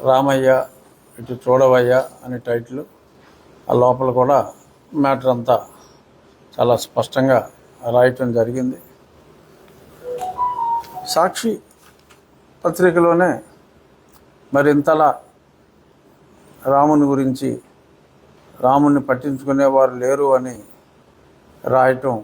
రామయ్య ఇటు చూడవయ్య అనే టైటిల్. ఆ లోపల కూడా మ్యాటర్ అంతా చాలా స్పష్టంగా రాయటం జరిగింది. సాక్షి పత్రికలోనే మరింతలా రాముని గురించి, రాముని పట్టించుకునేవారు లేరు అని రాయటం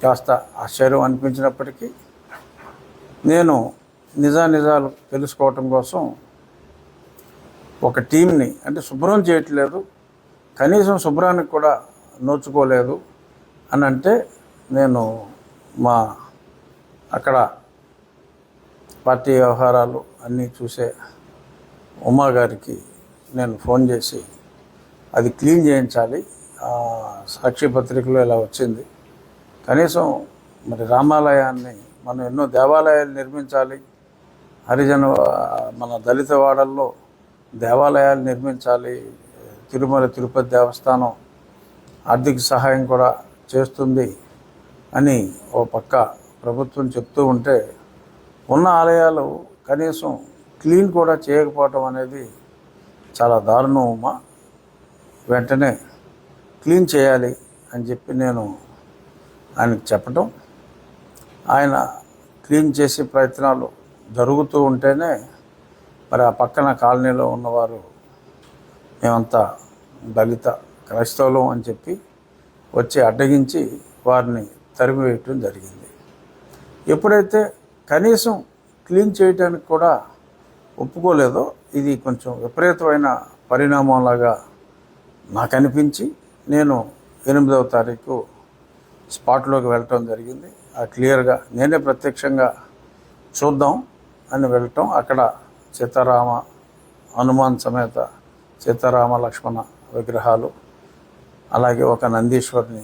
కాస్త ఆశ్చర్యం అనిపించినప్పటికీ నేను నిజాలు తెలుసుకోవటం కోసం ఒక టీంని, అంటే శుభ్రం చేయట్లేదు, కనీసం శుభ్రానికి కూడా నోచుకోలేదు అని అంటే, నేను మా అక్కడ పార్టీ వ్యవహారాలు అన్నీ చూసే ఉమా గారికి నేను ఫోన్ చేసి అది క్లీన్ చేయించాలి, సాక్షి పత్రికలో ఇలా వచ్చింది, కనీసం మరి రామాలయాన్ని మనం ఎన్నో దేవాలయాలు నిర్మించాలి, హరిజన మన దళిత వాడల్లో దేవాలయాలు నిర్మించాలి, తిరుమల తిరుపతి దేవస్థానం ఆర్థిక సహాయం కూడా చేస్తుంది అని ఓ పక్క ప్రభుత్వం చెప్తూ ఉంటే, ఉన్న ఆలయాలు కనీసం క్లీన్ కూడా చేయకపోవటం అనేది చాలా దారుణం ఉమా, వెంటనే క్లీన్ చేయాలి అని చెప్పి నేను ఆయనకు చెప్పటం, ఆయన క్లీన్ చేసే ప్రయత్నాలు జరుగుతూ ఉంటేనే మరి ఆ పక్కన కాలనీలో ఉన్నవారు మేమంతా దళిత క్రైస్తవులం అని చెప్పి వచ్చి అడ్డగించి వారిని తరిమివేయటం జరిగింది. ఎప్పుడైతే కనీసం క్లీన్ చేయడానికి కూడా ఒప్పుకోలేదో, ఇది కొంచెం విపరీతమైన పరిణామంలాగా నాకు అనిపించి నేను 8వ తారీఖు స్పాట్లోకి వెళ్ళటం జరిగింది. అది క్లియర్గా నేనే ప్రత్యక్షంగా చూద్దాం అని వెళ్ళటం, అక్కడ సీతారామ హనుమాన్ సమేత సీతారామ లక్ష్మణ విగ్రహాలు, అలాగే ఒక నందీశ్వరుని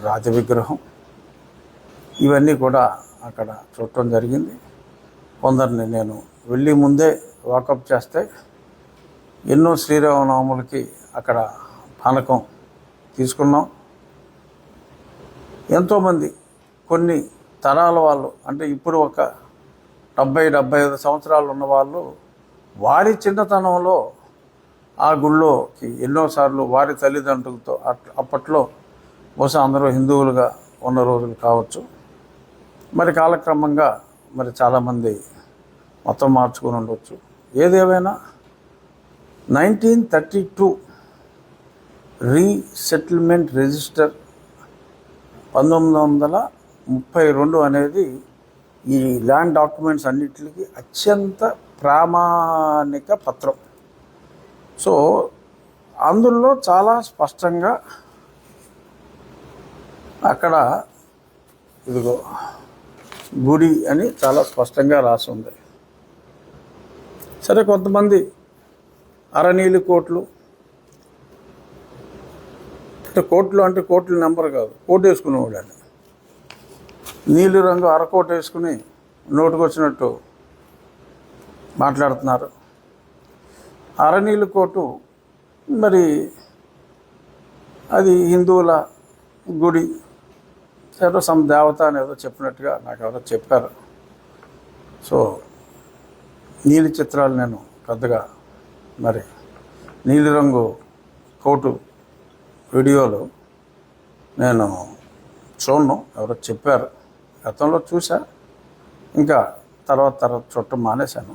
రాజ విగ్రహం, ఇవన్నీ కూడా అక్కడ చూడటం జరిగింది. కొందరిని నేను వెళ్ళి ముందే వాకప్ చేస్తే ఎన్నో శ్రీరామనవములకి అక్కడ పానకం తీసుకున్నాం. ఎంతోమంది కొన్ని తరాల వాళ్ళు, అంటే ఇప్పుడు ఒక 70-75 సంవత్సరాలు ఉన్నవాళ్ళు వారి చిన్నతనంలో ఆ గుళ్ళోకి ఎన్నోసార్లు వారి తల్లిదండ్రులతో, అప్పట్లో బహుశా అందరూ హిందువులుగా ఉన్న రోజులు కావచ్చు, మరి కాలక్రమంగా మరి చాలామంది మొత్తం మార్చుకుని ఉండవచ్చు. ఏదేమైనా 1932 రీసెటిల్మెంట్ రిజిస్టర్ 1932 అనేది ఈ ల్యాండ్ డాక్యుమెంట్స్ అన్నిటికీ అత్యంత ప్రామాణిక పత్రం. సో అందులో చాలా స్పష్టంగా అక్కడ ఇదిగో గుడి అని చాలా స్పష్టంగా రాసి ఉంది. సరే, కొంతమంది అరనీలి కోట్లు, అంటే కోట్లు నెంబర్ కాదు, కోటు వేసుకునేవాళ్ళు అని, నీలి రంగు అరకోట వేసుకుని నోటుకు వచ్చినట్టు మాట్లాడుతున్నారు. అరనీలి కోటు మరి అది హిందువుల గుడి, ఏదో సమ్ దేవత అనేదో చెప్పినట్టుగా నాకు ఎవరో చెప్పారు. సో నీలి చిత్రాలు నేను పెద్దగా మరి నీలిరంగు కోటు వీడియోలు నేను చూడను, ఎవరో చెప్పారు. గతంలో చూసా, ఇంకా తర్వాత చూడటం మానేశాను.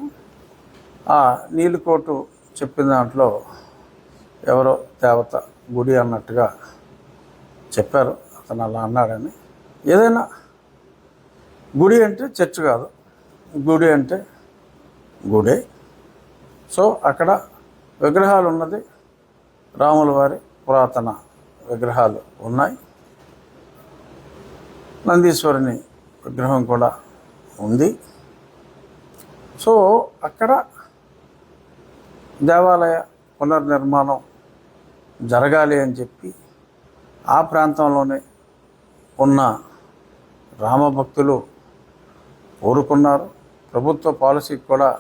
ఆ నీలి కోటు చెప్పిన దాంట్లో ఎవరో దేవత గుడి అన్నట్టుగా చెప్పారు. అతను అలా అన్నాడని. ఏదైనా గుడి అంటే చర్చ్ కాదు, గుడి అంటే గుడే. సో అక్కడ విగ్రహాలు ఉన్నది, రాముల వారి పురాతన విగ్రహాలు ఉన్నాయి, నందీశ్వరుని విగ్రహం కూడా ఉంది. సో అక్కడ దేవాలయ పునర్నిర్మాణం జరగాలి అని చెప్పి ఆ ప్రాంతంలోనే ఉన్న రామభక్తులు కోరుకున్నారు. ప్రభుత్వ పాలసీకి కూడా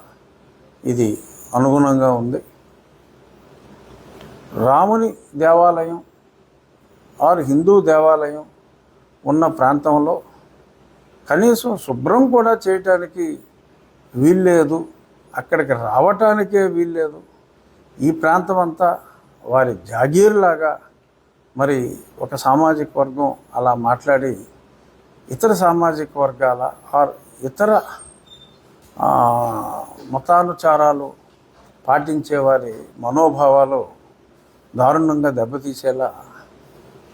ఇది అనుగుణంగా ఉంది. రాముని దేవాలయం ఆరు హిందూ దేవాలయం ఉన్న ప్రాంతంలో కనీసం శుభ్రం కూడా చేయటానికి వీల్లేదు అక్కడికి రావటానికే వీల్లేదు. ఈ ప్రాంతం అంతా వారి జాగీర్లాగా మరి ఒక సామాజిక వర్గం అలా మాట్లాడి ఇతర సామాజిక వర్గాల ఆర్ ఇతర మతానుచారాలు పాటించే వారి మనోభావాలు దారుణంగా దెబ్బతీసేలా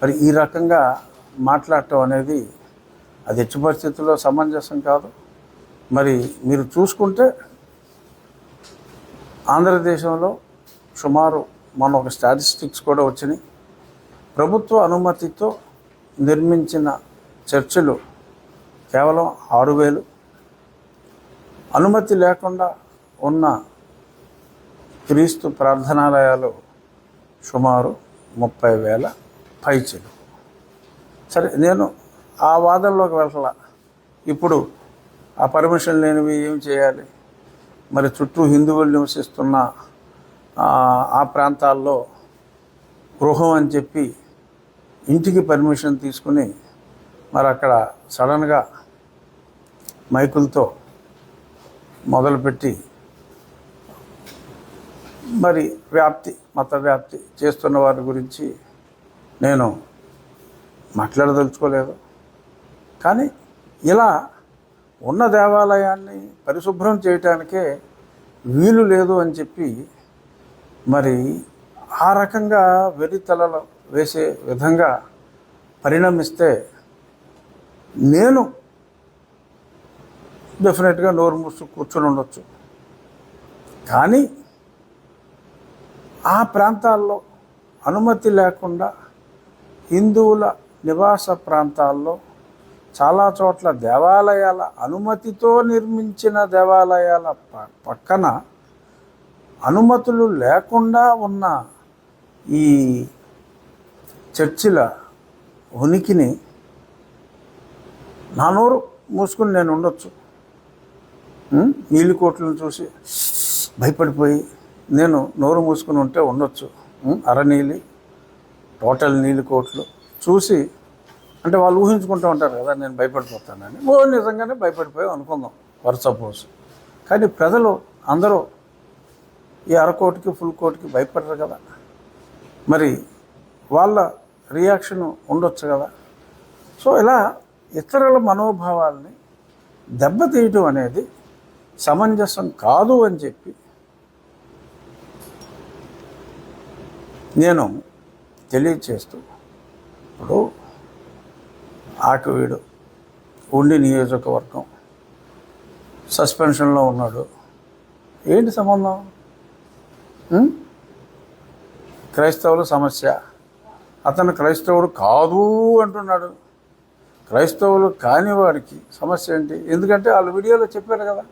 మరి ఈ రకంగా మాట్లాడటం అనేది అది ఎట్టి పరిస్థితుల్లో సమంజసం కాదు. మరి మీరు చూసుకుంటే ఆంధ్రదేశంలో సుమారు మన ఒక స్టాటిస్టిక్స్ కూడా వచ్చినాయి. ప్రభుత్వ అనుమతితో నిర్మించిన చర్చిలు కేవలం 6,000, అనుమతి లేకుండా ఉన్న క్రీస్తు ప్రార్థనాలయాలు సుమారు 30,000 పైచిలు. సరే, నేను ఆ వాదనలోకి వెళ్ళాల. ఇప్పుడు ఆ పర్మిషన్ లేనివి ఏం చేయాలి? మరి చుట్టూ హిందువులు నివసిస్తున్న ఆ ప్రాంతాల్లో గృహం అని చెప్పి ఇంటికి పర్మిషన్ తీసుకుని మరి అక్కడ సడన్గా మైకులతో మొదలుపెట్టి మరి మత వ్యాప్తి చేస్తున్న వారి గురించి నేను మాట్లాడదలుచుకోలేదు. కానీ ఇలా ఉన్న దేవాలయాన్ని పరిశుభ్రం చేయటానికే వీలు లేదు అని చెప్పి మరి ఆ రకంగా వెర్రితలలు వేసే విధంగా పరిణమిస్తే నేను డెఫినెట్గా నోరు మూసు కూర్చొని ఉండొచ్చు. కానీ ఆ ప్రాంతాల్లో అనుమతి లేకుండా హిందువుల నివాస ప్రాంతాల్లో చాలా చోట్ల దేవాలయాల అనుమతితో నిర్మించిన దేవాలయాల పక్కన అనుమతులు లేకుండా ఉన్న ఈ చర్చిల ఉనికిని నా నోరు మూసుకుని నేను ఉండొచ్చు. నీలి కోట్లను చూసి భయపడిపోయి నేను నోరు మూసుకుని ఉంటే ఉండొచ్చు. అరనీలి టోటల్ నీలి కోట్లు చూసి అంటే వాళ్ళు ఊహించుకుంటూ ఉంటారు కదా నేను భయపడిపోతానని. నిజంగానే భయపడిపోయి అనుకుందాం ఫర్ సపోజ్. కానీ ప్రజలు అందరూ ఈ అరకోటికి ఫుల్ కోటికి భయపడరు కదా. మరి వాళ్ళ రియాక్షన్ ఉండొచ్చు కదా. సో ఇలా ఇతరుల మనోభావాల్ని దెబ్బతీయటం అనేది సమంజసం కాదు అని చెప్పి నేను తెలియచేస్తూ, ఇప్పుడు ఆకువీడు ఉండి నియోజకవర్గం సస్పెన్షన్లో ఉన్నాడు. ఏంటి సంబంధం? క్రైస్తవుల సమస్య. అతను క్రైస్తవుడు కాదు అంటున్నాడు. క్రైస్తవులు కాని వాడికి సమస్య ఏంటి? ఎందుకంటే వాళ్ళు వీడియోలో చెప్పారు కదా,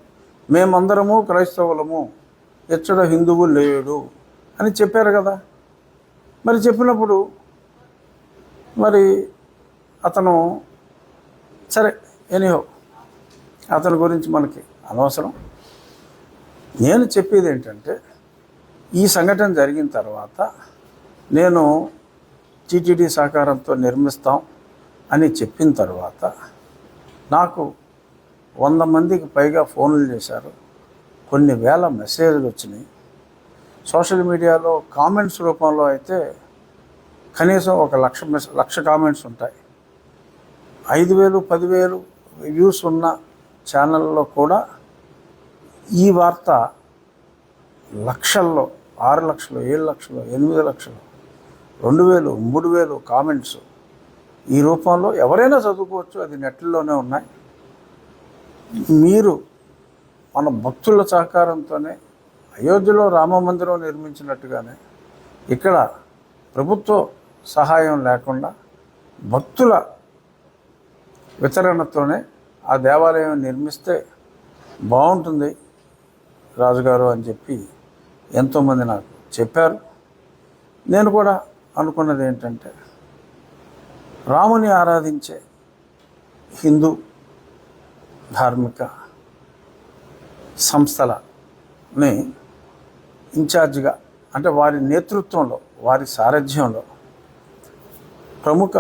మేమందరము క్రైస్తవులము, ఎచ్చడ హిందువు లేడు అని చెప్పారు కదా. మరి చెప్పినప్పుడు మరి అతను సరే ఎనీహో అతని గురించి మనకి అనవసరం. నేను చెప్పేది ఏంటంటే ఈ సంఘటన జరిగిన తర్వాత నేను టీటీడీ సహకారంతో నిర్మిస్తాం అని చెప్పిన తర్వాత నాకు 100 మందికి పైగా ఫోన్లు చేశారు. కొన్ని వేల మెసేజ్లు వచ్చినాయి. సోషల్ మీడియాలో కామెంట్స్ రూపంలో అయితే కనీసం 1,00,000 కామెంట్స్ ఉంటాయి. 5,000, 10,000 వ్యూస్ ఉన్న ఛానల్లో కూడా ఈ వార్త లక్షల్లో, 6 లక్షలు, 7 లక్షలు, 8 లక్షలు, 2,000, 3,000 కామెంట్స్ ఈ రూపంలో ఎవరైనా చదువుకోవచ్చు. అది నెట్లోనే ఉన్నాయి. మీరు మన భక్తుల సహకారంతోనే అయోధ్యలో రామ మందిరం నిర్మించినట్టుగానే ఇక్కడ ప్రభుత్వ సహాయం లేకుండా భక్తుల వితరణతోనే ఆ దేవాలయం నిర్మిస్తే బాగుంటుంది రాజుగారు అని చెప్పి ఎంతోమంది నాకు చెప్పారు. నేను కూడా అనుకున్నది ఏంటంటే రాముని ఆరాధించే హిందూ ధార్మిక సంస్థలని ఇన్ఛార్జిగా, అంటే వారి నేతృత్వంలో, వారి సారథ్యంలో ప్రముఖ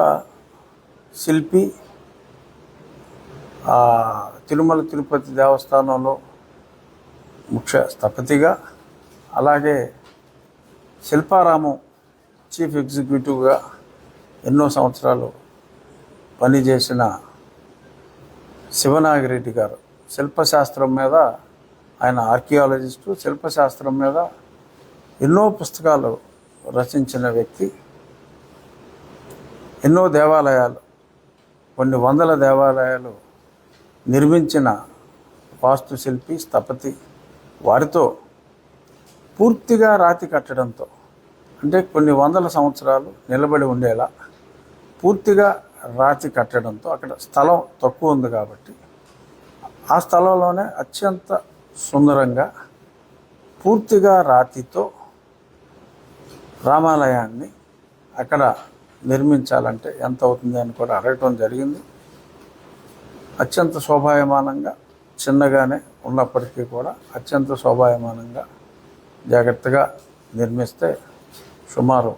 శిల్పి, తిరుమల తిరుపతి దేవస్థానంలో ముఖ్య స్థపతిగా, అలాగే శిల్పారామం చీఫ్ ఎగ్జిక్యూటివ్గా ఎన్నో సంవత్సరాలు పనిచేసిన శివనాగిరెడ్డి గారు శిల్పశాస్త్రం మీద, ఆయన ఆర్కియాలజిస్టు, శిల్పశాస్త్రం మీద ఎన్నో పుస్తకాలు రచించిన వ్యక్తి. ఎన్నో దేవాలయాలు, కొన్ని వందల దేవాలయాలు నిర్మించిన వాస్తుశిల్పి, స్థపతి. వారితో పూర్తిగా రాతి కట్టడంతో, అంటే కొన్ని వందల సంవత్సరాలు నిలబడి ఉండేలా పూర్తిగా రాతి కట్టడంతో, అక్కడ స్థలం తక్కువ ఉంది కాబట్టి ఆ స్థలంలోనే అత్యంత సుందరంగా పూర్తిగా రాతితో రామాలయాన్ని అక్కడ నిర్మించాలంటే ఎంత అవుతుంది అని కూడా అడగటం జరిగింది. అత్యంత శోభాయమానంగా, చిన్నగానే ఉన్నప్పటికీ కూడా అత్యంత శోభాయమానంగా జాగ్రత్తగా నిర్మిస్తే సుమారు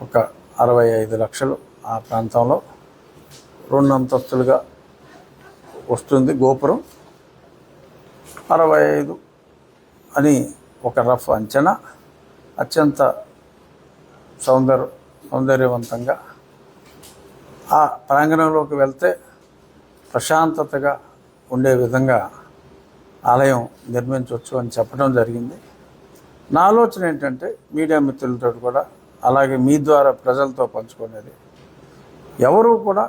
ఒక 65 లక్షలు ఆ ప్రాంతంలో 2 అంతస్తులుగా వస్తుంది గోపురం. 65 అని ఒక రఫ్ అంచనా. అత్యంత సౌందర్యవంతంగా ఆ ప్రాంగణంలోకి వెళ్తే ప్రశాంతతగా ఉండే విధంగా ఆలయం నిర్మించవచ్చు అని చెప్పడం జరిగింది. నా ఆలోచన ఏంటంటే మీడియా మిత్రులతో కూడా, అలాగే మీ ద్వారా ప్రజలతో పంచుకునేది, ఎవరూ కూడా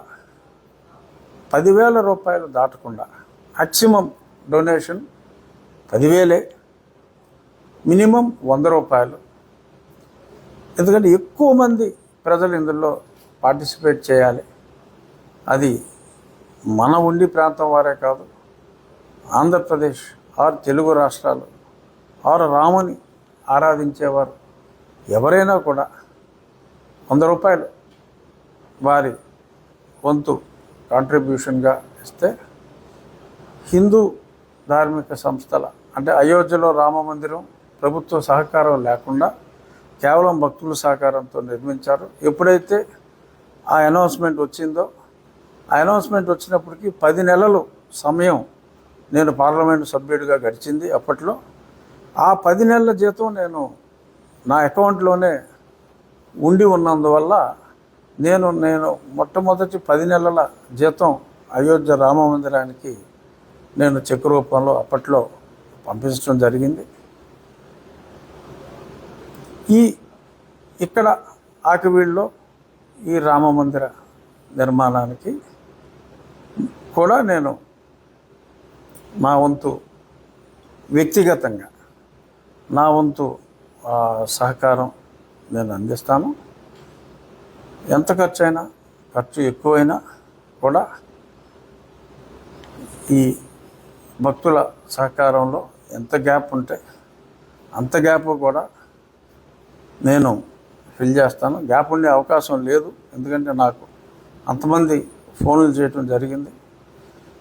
10,000 రూపాయలు దాటకుండా, మ్యాక్సిమం డొనేషన్ 10,000, మినిమం 100 రూపాయలు. ఎందుకంటే ఎక్కువ మంది ప్రజలు ఇందులో పార్టిసిపేట్ చేయాలి. అది మన ఉండి ప్రాంతం వారే కాదు, ఆంధ్రప్రదేశ్ ఆరు తెలుగు రాష్ట్రాలు ఆరు రాముని ఆరాధించేవారు ఎవరైనా కూడా 100 రూపాయలు వారి వంతు కాంట్రిబ్యూషన్గా ఇస్తే హిందూ ధార్మిక సంస్థల, అంటే అయోధ్యలో రామ మందిరం ప్రభుత్వ సహకారం లేకుండా కేవలం భక్తుల సహకారంతో నిర్మించారు. ఎప్పుడైతే ఆ అనౌన్స్మెంట్ వచ్చిందో, ఆ అనౌన్స్మెంట్ వచ్చినప్పటికీ 10 నెలలు సమయం నేను పార్లమెంటు సభ్యుడిగా గడిచింది. అప్పట్లో ఆ 10 నెలల జీతం నేను నా అకౌంట్లోనే ఉండి ఉన్నందువల్ల నేను మొట్టమొదటి 10 నెలల జీతం అయోధ్య రామ మందిరానికి నేను చెక్ రూపంలో అప్పట్లో పంపించడం జరిగింది. ఇక్కడ ఆకివీడులో ఈ రామ మందిర నిర్మాణానికి కూడా నేను నా వంతు వ్యక్తిగతంగా నా వంతు సహకారం నేను అందిస్తాను. ఎంత ఖర్చు ఎక్కువైనా కూడా ఈ భక్తుల సహకారంలో ఎంత గ్యాప్ ఉంటే అంత గ్యాప్ కూడా నేను ఫిల్ చేస్తాను. గ్యాప్ ఉండే అవకాశం లేదు, ఎందుకంటే నాకు అంతమంది ఫోన్లు చేయటం జరిగింది.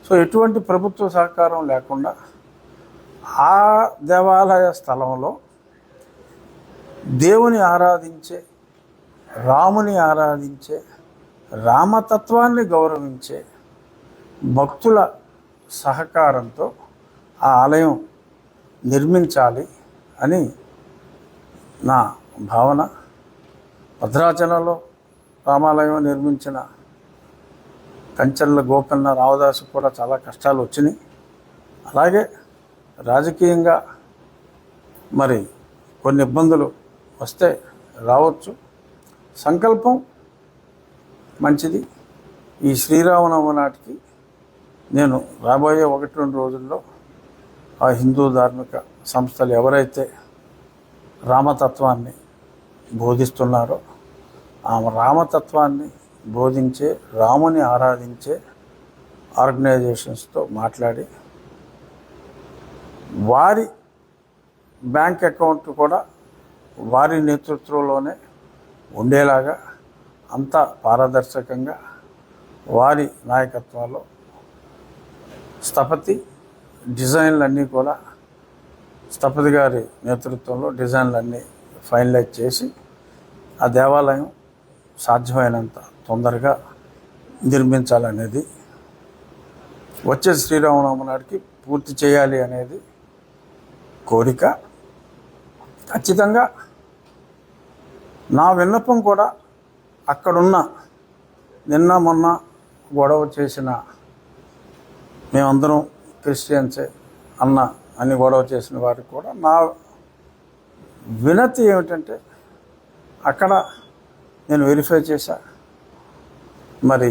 సో ఎటువంటి ప్రభుత్వ సహకారం లేకుండా ఆ దేవాలయ స్థలంలో దేవుని ఆరాధించే, రాముని ఆరాధించే, రామతత్వాన్ని గౌరవించే భక్తుల సహకారంతో ఆ ఆలయం నిర్మించాలి అని నా భావన. భద్రాచలంలో రామాలయం నిర్మించిన కంచెల్ల గోపన్న రామదాసు కూడా చాలా కష్టాలు వచ్చినాయి. అలాగే రాజకీయంగా మరి కొన్ని ఇబ్బందులు వస్తే రావచ్చు. సంకల్పం మంచిది. ఈ శ్రీరామనవమి నాటికి నేను రాబోయే 1-2 రోజుల్లో ఆ హిందూ ధార్మిక సంస్థలు ఎవరైతే రామతత్వాన్ని బోధిస్తున్నారో ఆ రామతత్వాన్ని బోధించే, రాముని ఆరాధించే ఆర్గనైజేషన్స్తో మాట్లాడి వారి బ్యాంక్ అకౌంట్ కూడా వారి నేతృత్వంలోనే ఉండేలాగా, అంతా పారదర్శకంగా వారి నాయకత్వంలో స్థపతి డిజైన్లన్నీ కూడా స్థపతి గారి నేతృత్వంలో డిజైన్లన్నీ ఫైనలైజ్ చేసి ఆ దేవాలయం సాధ్యమైనంత తొందరగా నిర్మించాలనేది, వచ్చే శ్రీరామనవమి నాటికి పూర్తి చేయాలి అనేది కోరిక. ఖచ్చితంగా నా విన్నపం కూడా అక్కడున్న నిన్న మొన్న గొడవ చేసిన మేమందరం క్రిస్టియన్సే అని గొడవ చేసిన వారికి కూడా నా వినతి ఏమిటంటే, అక్కడ నేను వెరిఫై చేశా, మరి